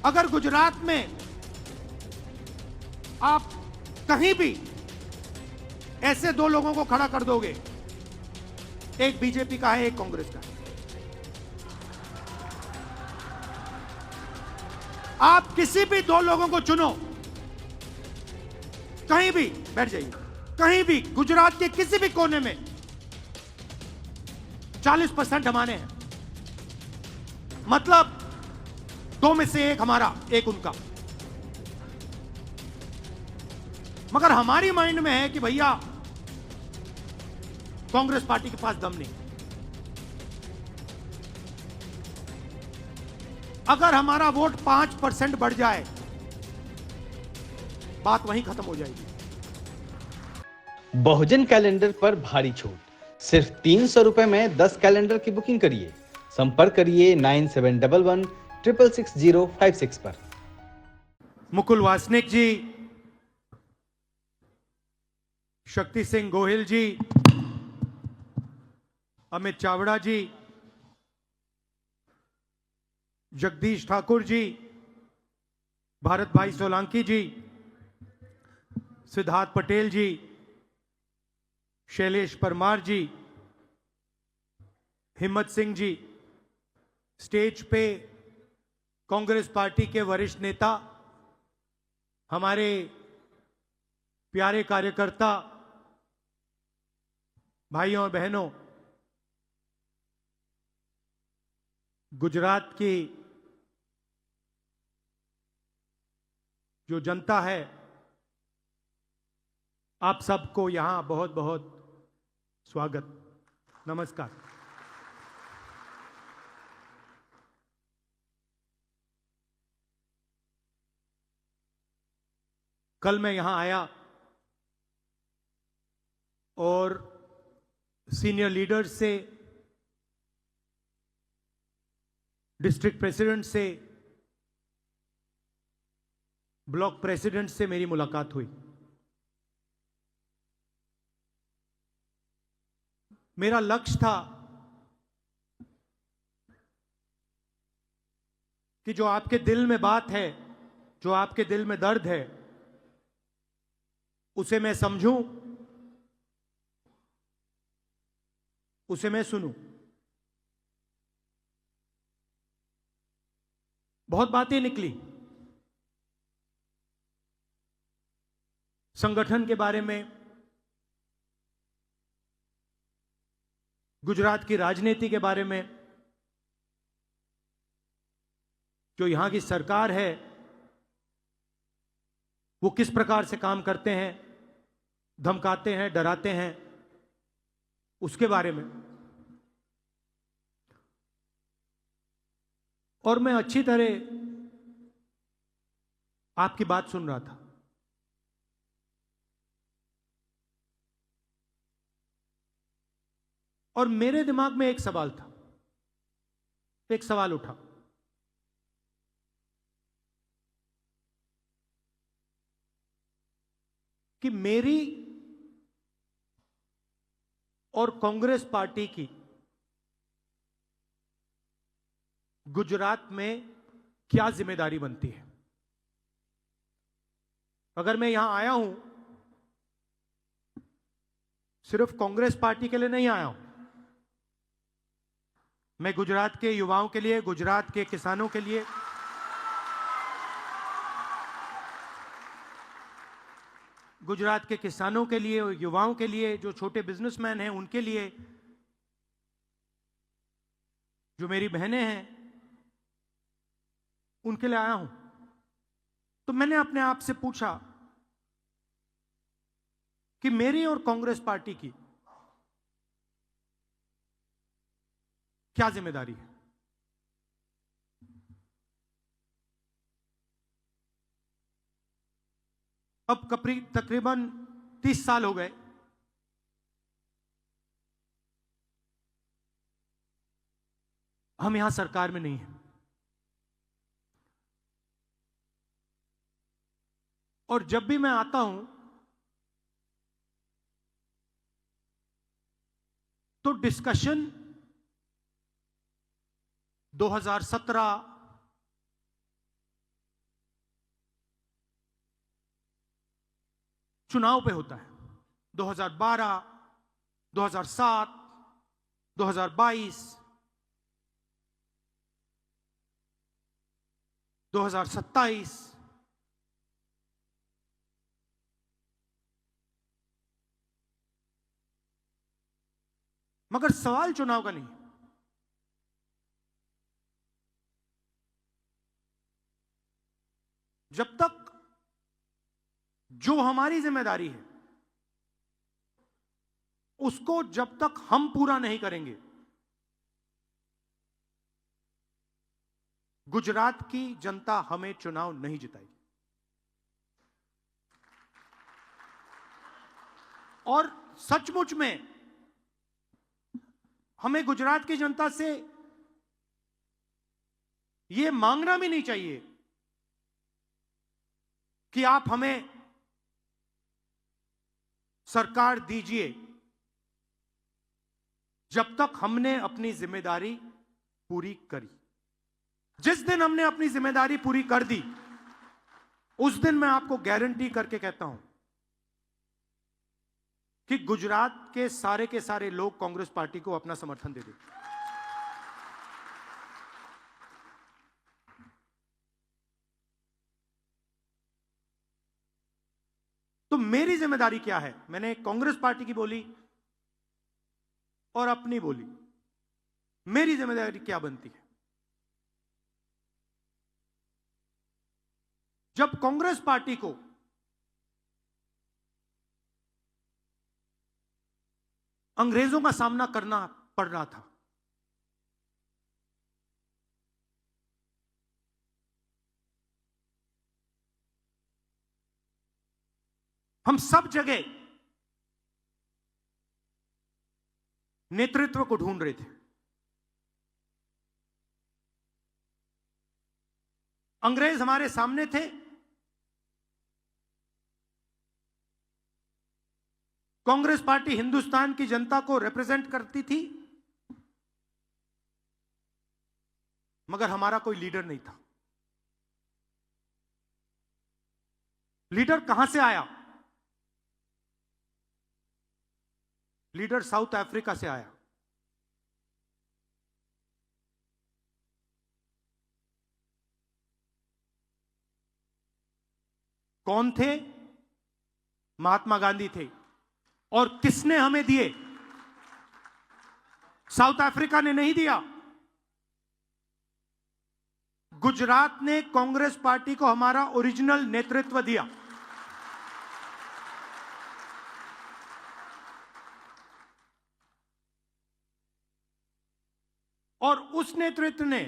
अगर गुजरात में आप कहीं भी ऐसे दो लोगों को खड़ा कर दोगे, एक बीजेपी का है, एक कांग्रेस का है, आप किसी भी दो लोगों को चुनो, कहीं भी बैठ जाइए, कहीं भी गुजरात के किसी भी कोने में 40% हमारे हैं। मतलब दो में से एक हमारा, एक उनका। मगर हमारी माइंड में है कि भैया कांग्रेस पार्टी के पास दम नहीं। अगर हमारा वोट 5% बढ़ जाए, बात वहीं खत्म हो जाएगी। बहुजन कैलेंडर पर भारी छूट, सिर्फ 300 रुपए में 10 कैलेंडर की बुकिंग करिए। संपर्क करिए 9711 666 पर। मुकुल वासनिक जी, शक्ति सिंह गोहिल जी, अमित चावड़ा जी, जगदीश ठाकुर जी, भारत भाई सोलंकी जी, सिद्धार्थ पटेल जी, शैलेश परमार जी, हिम्मत सिंह जी, स्टेज पे कांग्रेस पार्टी के वरिष्ठ नेता, हमारे प्यारे कार्यकर्ता भाइयों और बहनों, गुजरात की जो जनता है, आप सबको यहां बहुत बहुत स्वागत, नमस्कार। कल मैं यहां आया और सीनियर लीडर्स से, डिस्ट्रिक्ट प्रेसिडेंट से, ब्लॉक प्रेसिडेंट से मेरी मुलाकात हुई। मेरा लक्ष्य था कि जो आपके दिल में बात है, जो आपके दिल में दर्द है, उसे मैं समझूं, उसे मैं सुनूं। बहुत बातें निकली संगठन के बारे में, गुजरात की राजनीति के बारे में, जो यहां की सरकार है वो किस प्रकार से काम करते हैं, धमकाते हैं, डराते हैं, उसके बारे में। और मैं अच्छी तरह आपकी बात सुन रहा था। और मेरे दिमाग में एक सवाल था, एक सवाल उठा कि मेरी और कांग्रेस पार्टी की गुजरात में क्या जिम्मेदारी बनती है। अगर मैं यहां आया हूं, सिर्फ कांग्रेस पार्टी के लिए नहीं आया हूं, मैं गुजरात के युवाओं के लिए, गुजरात के किसानों के लिए, गुजरात के किसानों के लिए, युवाओं के लिए, जो छोटे बिजनेसमैन हैं उनके लिए, जो मेरी बहनें हैं उनके लिए आया हूं। तो मैंने अपने आप से पूछा कि मेरी और कांग्रेस पार्टी की क्या जिम्मेदारी है। अब तकरीबन 30 साल हो गए हम यहां सरकार में नहीं हैं, और जब भी मैं आता हूं तो डिस्कशन 2017 चुनाव पे होता है। 2012, 2007, 2022, 2027, मगर सवाल चुनाव का नहीं। जब तक जो हमारी जिम्मेदारी है उसको जब तक हम पूरा नहीं करेंगे, गुजरात की जनता हमें चुनाव नहीं जिताएगी। और सचमुच में हमें गुजरात की जनता से यह मांगना भी नहीं चाहिए कि आप हमें सरकार दीजिए, जब तक हमने अपनी जिम्मेदारी पूरी करी। जिस दिन हमने अपनी जिम्मेदारी पूरी कर दी, उस दिन मैं आपको गारंटी करके कहता हूं कि गुजरात के सारे लोग कांग्रेस पार्टी को अपना समर्थन दे देंगे। तो मेरी जिम्मेदारी क्या है? मैंने कांग्रेस पार्टी की बोली और अपनी बोली। मेरी जिम्मेदारी क्या बनती है? जब कांग्रेस पार्टी को अंग्रेजों का सामना करना पड़ रहा था, हम सब जगह नेतृत्व को ढूंढ रहे थे। अंग्रेज हमारे सामने थे, कांग्रेस पार्टी हिंदुस्तान की जनता को रिप्रेजेंट करती थी, मगर हमारा कोई लीडर नहीं था। लीडर कहां से आया? लीडर साउथ अफ्रीका से आया। कौन थे? महात्मा गांधी थे। और किसने हमें दिए? साउथ अफ्रीका ने नहीं दिया। गुजरात ने कांग्रेस पार्टी को हमारा ओरिजिनल नेतृत्व दिया। और उस नेतृत्व ने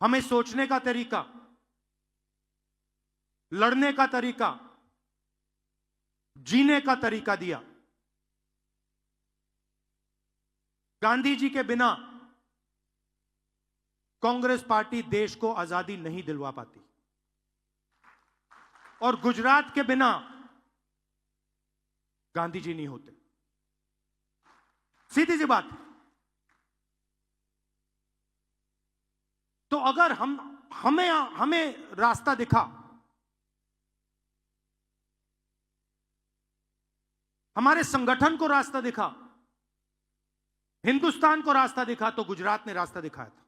हमें सोचने का तरीका, लड़ने का तरीका, जीने का तरीका दिया। गांधी जी के बिना कांग्रेस पार्टी देश को आजादी नहीं दिलवा पाती, और गुजरात के बिना गांधी जी नहीं होते। सीधी सी बात है। तो अगर हमें रास्ता दिखा, हमारे संगठन को रास्ता दिखा, हिंदुस्तान को रास्ता दिखा, तो गुजरात ने रास्ता दिखाया था।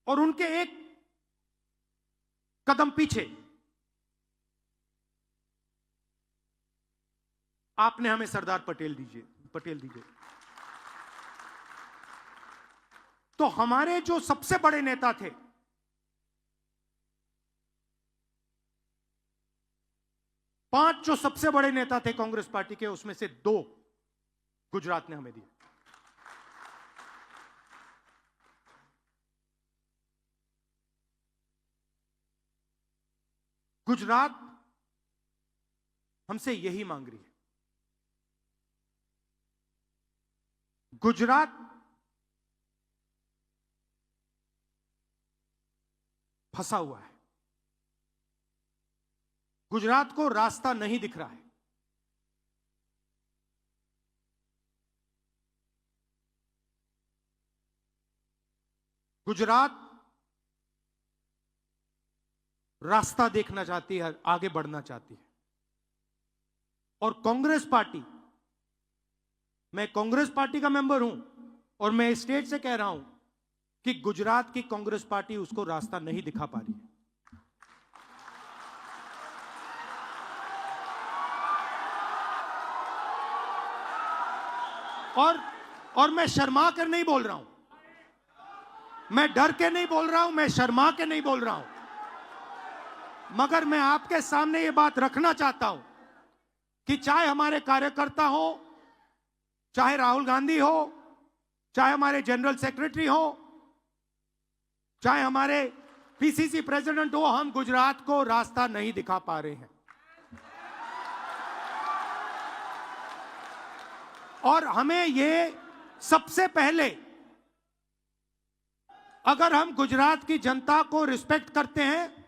और उनके एक कदम पीछे आपने हमें सरदार पटेल दीजिए। तो हमारे जो सबसे बड़े नेता थे, पांच जो सबसे बड़े नेता थे कांग्रेस पार्टी के, उसमें से 2 गुजरात ने हमें दिए। गुजरात हमसे यही मांग रही है। गुजरात फंसा हुआ है। गुजरात को रास्ता नहीं दिख रहा है। गुजरात रास्ता देखना चाहती है, आगे बढ़ना चाहती है। और कांग्रेस पार्टी, मैं कांग्रेस पार्टी का मेंबर हूं और मैं स्टेट से कह रहा हूं कि गुजरात की कांग्रेस पार्टी उसको रास्ता नहीं दिखा पा रही है। और मैं शर्मा कर नहीं बोल रहा हूं, मैं डर के नहीं बोल रहा हूं, मैं शर्मा के नहीं बोल रहा हूं, मगर मैं आपके सामने ये बात रखना चाहता हूं कि चाहे हमारे कार्यकर्ता हो, चाहे राहुल गांधी हो, चाहे हमारे जनरल सेक्रेटरी हो, चाहे हमारे पीसीसी प्रेसिडेंट हो, हम गुजरात को रास्ता नहीं दिखा पा रहे हैं। और हमें ये सबसे पहले, अगर हम गुजरात की जनता को रिस्पेक्ट करते हैं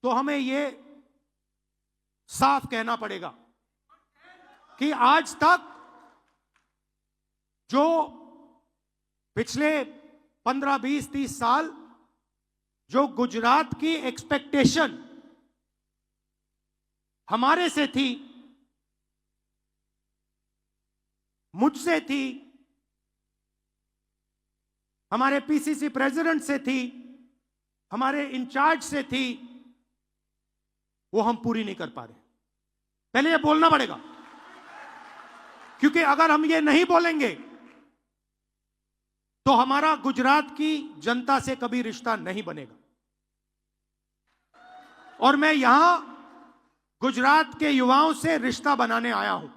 तो हमें ये साफ कहना पड़ेगा कि आज तक जो पिछले 15, 20, 30 साल जो गुजरात की एक्सपेक्टेशन हमारे से थी, मुझसे थी, हमारे पीसीसी प्रेसिडेंट से थी, हमारे इंचार्ज से थी, वो हम पूरी नहीं कर पा रहे। पहले ये बोलना पड़ेगा, क्योंकि अगर हम ये नहीं बोलेंगे तो हमारा गुजरात की जनता से कभी रिश्ता नहीं बनेगा। और मैं यहां गुजरात के युवाओं से रिश्ता बनाने आया हूं।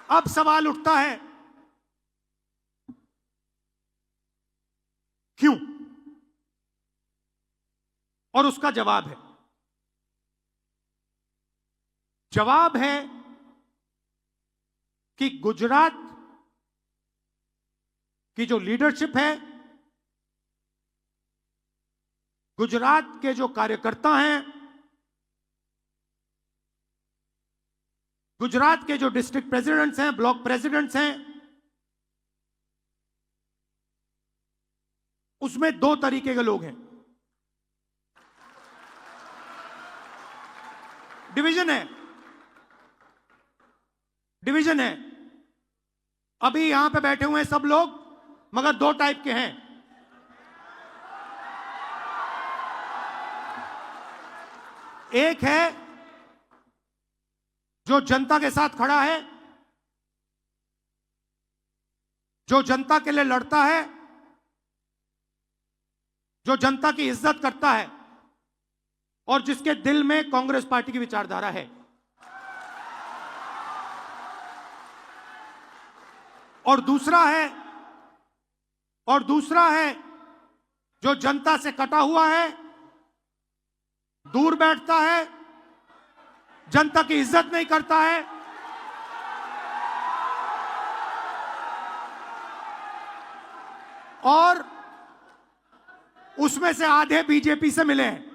अब सवाल उठता है, क्यों? और उसका जवाब है कि गुजरात की जो लीडरशिप है, गुजरात के जो कार्यकर्ता हैं, गुजरात के जो डिस्ट्रिक्ट प्रेसिडेंट्स हैं, ब्लॉक प्रेसिडेंट्स हैं, उसमें दो तरीके के लोग हैं। डिवीजन है। अभी यहां पे बैठे हुए हैं सब लोग, मगर दो टाइप के हैं। एक है जो जनता के साथ खड़ा है, जो जनता के लिए लड़ता है, जो जनता की इज्जत करता है और जिसके दिल में कांग्रेस पार्टी की विचारधारा है। और दूसरा है जो जनता से कटा हुआ है, दूर बैठता है, जनता की इज्जत नहीं करता है, और उसमें से आधे बीजेपी से मिले हैं।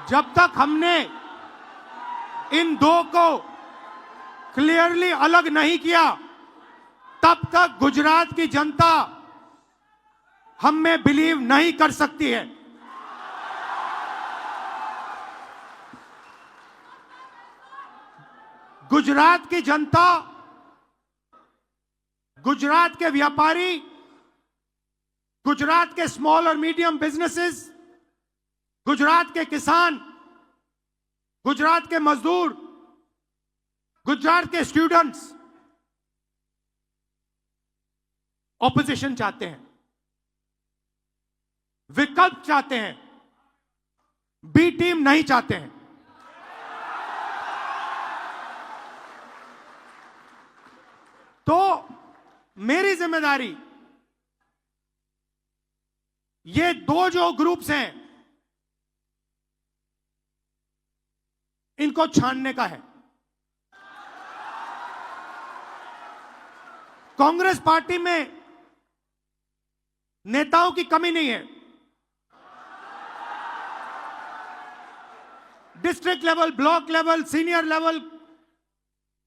जब तक हमने इन दो को क्लियरली अलग नहीं किया, तब तक गुजरात की जनता हम में बिलीव नहीं कर सकती है। गुजरात की जनता, गुजरात के व्यापारी, गुजरात के स्मॉल और मीडियम बिजनेसेस, गुजरात के किसान, गुजरात के मजदूर, गुजरात के स्टूडेंट्स ऑपोजिशन चाहते हैं, विकल्प चाहते हैं, बी टीम नहीं चाहते हैं। तो मेरी जिम्मेदारी, ये दो जो ग्रुप्स हैं, इनको छानने का है। कांग्रेस पार्टी में नेताओं की कमी नहीं है। District level, block level, senior level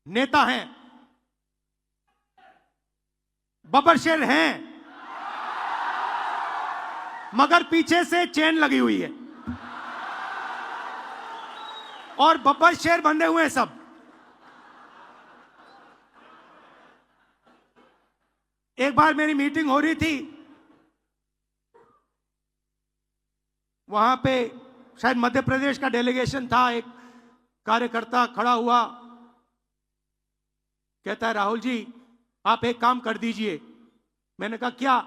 नेता हैं, बब्बर हैं, मगर पीछे से चेन लगी हुई है और बब्बर शेर बंधे हुए हैं सब। एक बार मेरी मीटिंग हो रही थी, वहां पे शायद मध्य प्रदेश का डेलीगेशन था। एक कार्यकर्ता खड़ा हुआ, कहता है राहुल जी आप एक काम कर दीजिए। मैंने कहा क्या?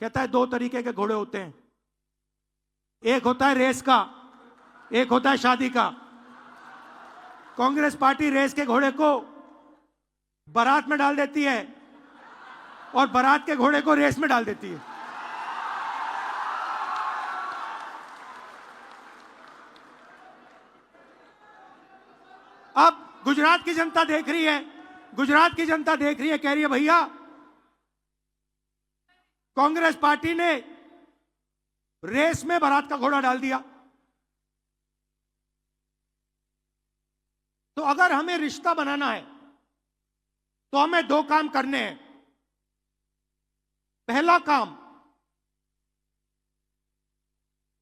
कहता है 2 तरीके के घोड़े होते हैं, एक होता है रेस का, एक होता है शादी का। कांग्रेस पार्टी रेस के घोड़े को बारात में डाल देती है और बारात के घोड़े को रेस में डाल देती है। अब गुजरात की जनता देख रही है, गुजरात की जनता देख रही है, कह रही है भैया कांग्रेस पार्टी ने रेस में बारात का घोड़ा डाल दिया। तो अगर हमें रिश्ता बनाना है तो हमें 2 काम करने हैं। पहला काम,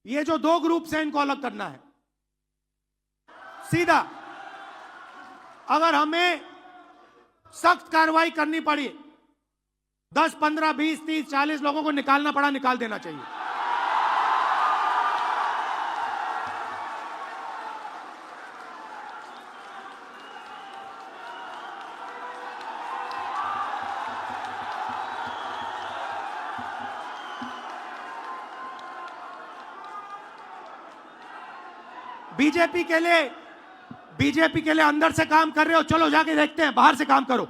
ये जो 2 ग्रुप हैं इनको अलग करना है सीधा। अगर हमें सख्त कार्रवाई करनी पड़ी, 10, 15, 20, 30, 40 लोगों को निकालना पड़ा, निकाल देना चाहिए। बीजेपी के लिए अंदर से काम कर रहे हो, चलो जाके देखते हैं, बाहर से काम करो।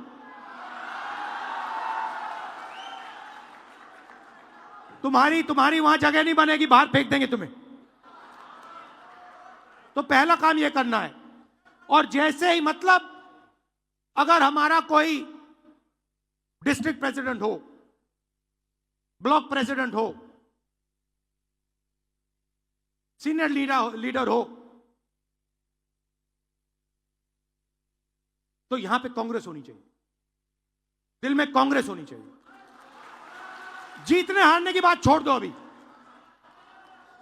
तुम्हारी वहां जगह नहीं बनेगी, बाहर फेंक देंगे तुम्हें। तो पहला काम यह करना है। और जैसे ही, मतलब अगर हमारा कोई डिस्ट्रिक्ट प्रेसिडेंट हो, ब्लॉक प्रेसिडेंट हो, सीनियर लीडर हो, तो यहां पे कांग्रेस होनी चाहिए, दिल में कांग्रेस होनी चाहिए। जीतने हारने की बात छोड़ दो, अभी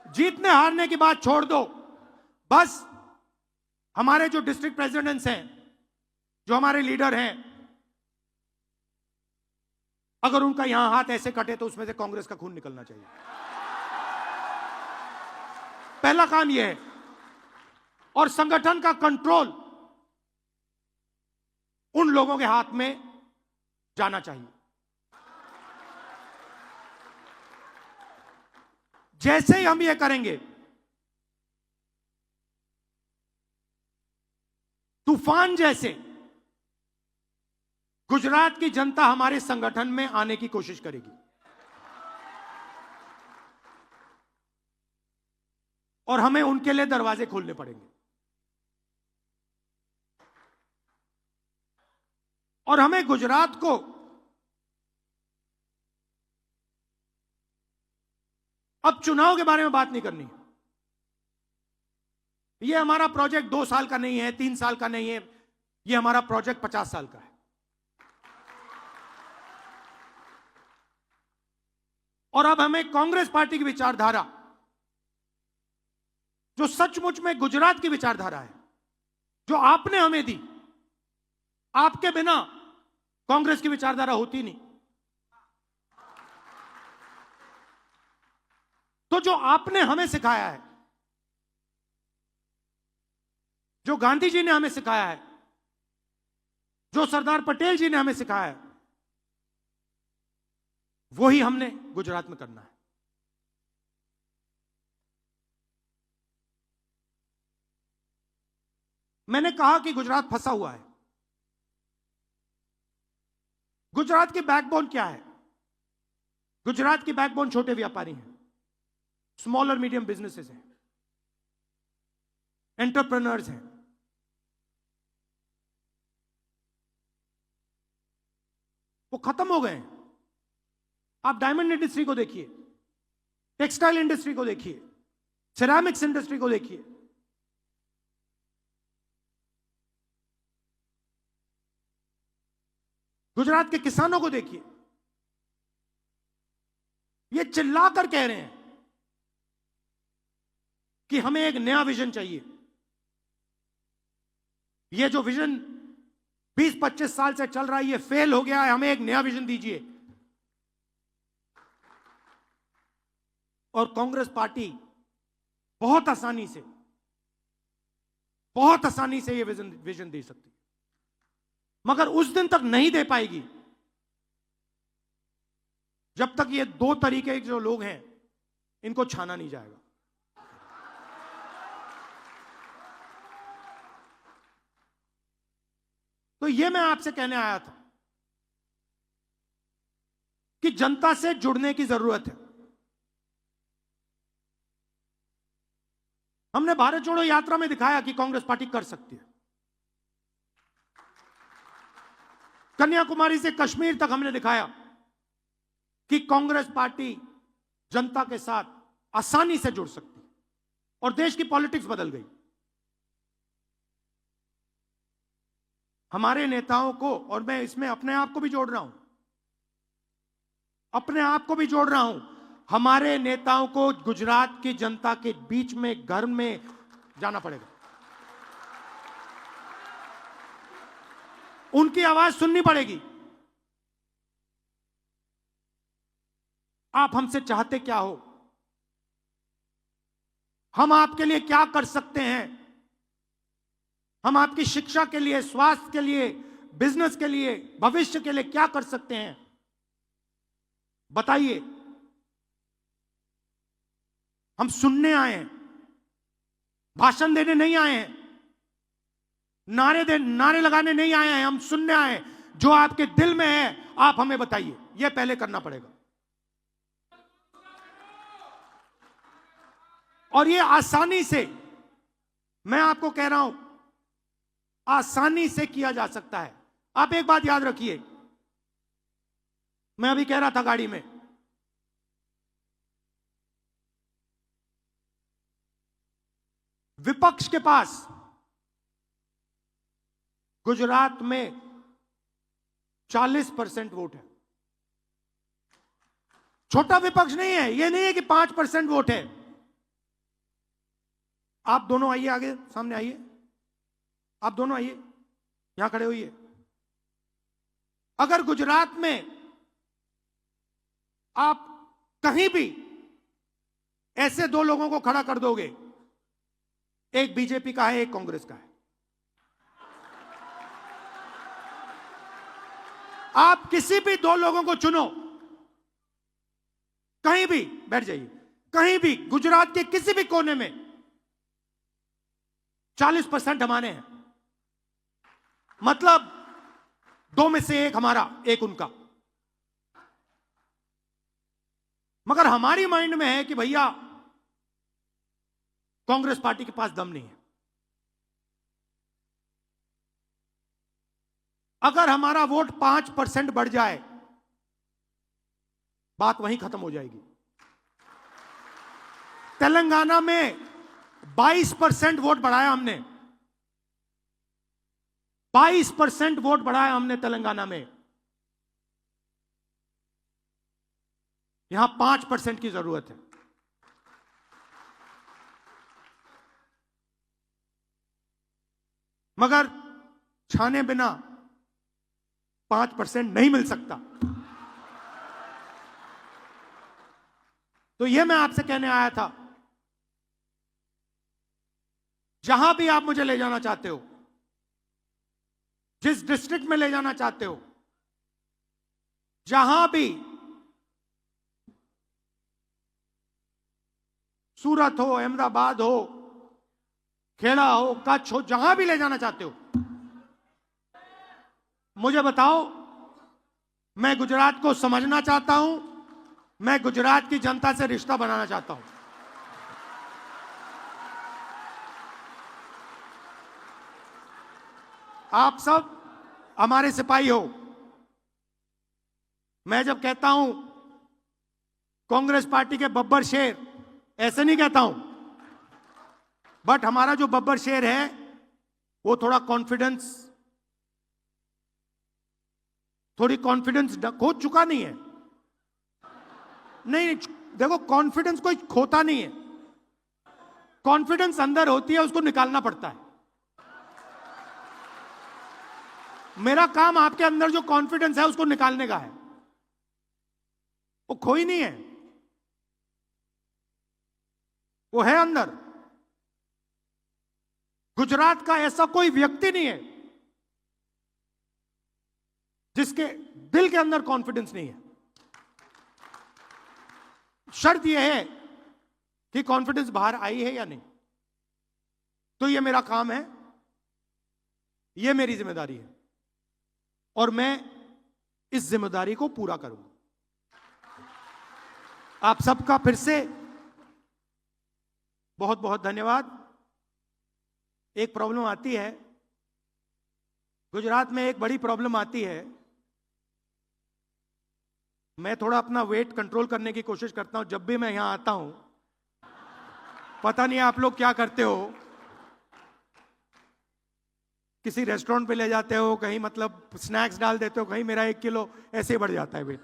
जीतने हारने की बात छोड़ दो। बस हमारे जो डिस्ट्रिक्ट प्रेसिडेंट्स हैं, जो हमारे लीडर हैं, अगर उनका यहां हाथ ऐसे कटे तो उसमें से कांग्रेस का खून निकलना चाहिए। पहला काम यह है। और संगठन का कंट्रोल उन लोगों के हाथ में जाना चाहिए। जैसे ही हम ये करेंगे, तूफान जैसे गुजरात की जनता हमारे संगठन में आने की कोशिश करेगी। और हमें उनके लिए दरवाजे खोलने पड़ेंगे। और हमें गुजरात को अब चुनाव के बारे में बात नहीं करनी। यह हमारा प्रोजेक्ट 2 साल का नहीं है, 3 साल का नहीं है, यह हमारा प्रोजेक्ट 50 साल का है। और अब हमें कांग्रेस पार्टी की विचारधारा, जो सचमुच में गुजरात की विचारधारा है, जो आपने हमें दी, आपके बिना कांग्रेस की विचारधारा होती नहीं। तो जो आपने हमें सिखाया है, जो गांधी जी ने हमें सिखाया है, जो सरदार पटेल जी ने हमें सिखाया है, वही हमने गुजरात में करना है। मैंने कहा कि गुजरात फंसा हुआ है। गुजरात की बैकबोन क्या है? गुजरात की बैकबोन छोटे व्यापारी हैं, स्मॉल और मीडियम बिजनेसेस हैं। एंटरप्रेन्योर्स हैं, वो खत्म हो गए हैं। आप डायमंड इंडस्ट्री को देखिए, टेक्सटाइल इंडस्ट्री को देखिए, सिरेमिक्स इंडस्ट्री को देखिए। गुजरात के किसानों को देखिए, ये चिल्लाकर कह रहे हैं कि हमें एक नया विजन चाहिए। ये जो विजन 20-25 साल से चल रहा है, ये फेल हो गया है, हमें एक नया विजन दीजिए। और कांग्रेस पार्टी बहुत आसानी से ये विजन दे सकती है, मगर उस दिन तक नहीं दे पाएगी जब तक ये दो तरीके के जो लोग हैं इनको छाना नहीं जाएगा। तो ये मैं आपसे कहने आया था कि जनता से जुड़ने की जरूरत है। हमने भारत जोड़ो यात्रा में दिखाया कि कांग्रेस पार्टी कर सकती है। कन्याकुमारी से कश्मीर तक हमने दिखाया कि कांग्रेस पार्टी जनता के साथ आसानी से जुड़ सकती है और देश की पॉलिटिक्स बदल गई। हमारे नेताओं को, और मैं इसमें अपने आप को भी जोड़ रहा हूं, हमारे नेताओं को गुजरात की जनता के बीच में, घर में जाना पड़ेगा, उनकी आवाज सुननी पड़ेगी। आप हमसे चाहते क्या हो, हम आपके लिए क्या कर सकते हैं, हम आपकी शिक्षा के लिए, स्वास्थ्य के लिए, बिजनेस के लिए, भविष्य के लिए क्या कर सकते हैं, बताइए। हम सुनने आए हैं, भाषण देने नहीं आए हैं, नारे लगाने नहीं आए हैं, हम सुनने आए हैं। जो आपके दिल में है आप हमें बताइए, यह पहले करना पड़ेगा। और ये आसानी से, मैं आपको कह रहा हूं, आसानी से किया जा सकता है। आप एक बात याद रखिए, मैं अभी कह रहा था गाड़ी में, विपक्ष के पास गुजरात में 40% वोट है। छोटा विपक्ष नहीं है, यह नहीं है कि 5% वोट है। आप दोनों आइए, आगे सामने आइए, आप दोनों आइए, यहां खड़े होइए। अगर गुजरात में आप कहीं भी ऐसे दो लोगों को खड़ा कर दोगे, एक बीजेपी का है, एक कांग्रेस का है, आप किसी भी दो लोगों को चुनो, कहीं भी बैठ जाइए, कहीं भी गुजरात के किसी भी कोने में 40% हमारे हैं, मतलब दो में से एक हमारा, एक उनका। मगर हमारी माइंड में है कि भैया कांग्रेस पार्टी के पास दम नहीं है। अगर हमारा वोट 5% बढ़ जाए, बात वहीं खत्म हो जाएगी। तेलंगाना में 22% वोट बढ़ाया हमने, 22% वोट बढ़ाया हमने तेलंगाना में। यहां 5% की जरूरत है। मगर छाने बिना 5% नहीं मिल सकता। तो यह मैं आपसे कहने आया था, जहां भी आप मुझे ले जाना चाहते हो, जिस डिस्ट्रिक्ट में ले जाना चाहते हो, जहां भी, सूरत हो, अहमदाबाद हो, खेड़ा हो, कच्छ हो, जहां भी ले जाना चाहते हो, मुझे बताओ। मैं गुजरात को समझना चाहता हूं, मैं गुजरात की जनता से रिश्ता बनाना चाहता हूं। आप सब हमारे सिपाही हो। मैं जब कहता हूं कांग्रेस पार्टी के बब्बर शेर, ऐसे नहीं कहता हूं, बट हमारा जो बब्बर शेर है वो थोड़ी कॉन्फिडेंस खो चुका नहीं है। नहीं, देखो, कॉन्फिडेंस कोई खोता नहीं है। कॉन्फिडेंस अंदर होती है, उसको निकालना पड़ता है। मेरा काम आपके अंदर जो कॉन्फिडेंस है उसको निकालने का है, वो खोई नहीं है, वो है अंदर। गुजरात का ऐसा कोई व्यक्ति नहीं है जिसके दिल के अंदर कॉन्फिडेंस नहीं है। शर्त यह है कि कॉन्फिडेंस बाहर आई है या नहीं। तो यह मेरा काम है, यह मेरी जिम्मेदारी है और मैं इस जिम्मेदारी को पूरा करूंगा। आप सबका फिर से बहुत बहुत धन्यवाद। एक प्रॉब्लम आती है गुजरात में, एक बड़ी प्रॉब्लम आती है। मैं थोड़ा अपना वेट कंट्रोल करने की कोशिश करता हूं जब भी मैं यहां आता हूं। पता नहीं आप लोग क्या करते हो, किसी रेस्टोरेंट पे ले जाते हो, कहीं मतलब स्नैक्स डाल देते हो, कहीं मेरा 1 किलो ऐसे ही बढ़ जाता है वेट।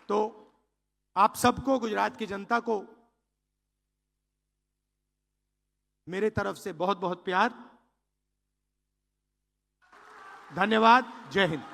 तो आप सबको, गुजरात की जनता को मेरे तरफ से बहुत बहुत प्यार, धन्यवाद। जय हिंद।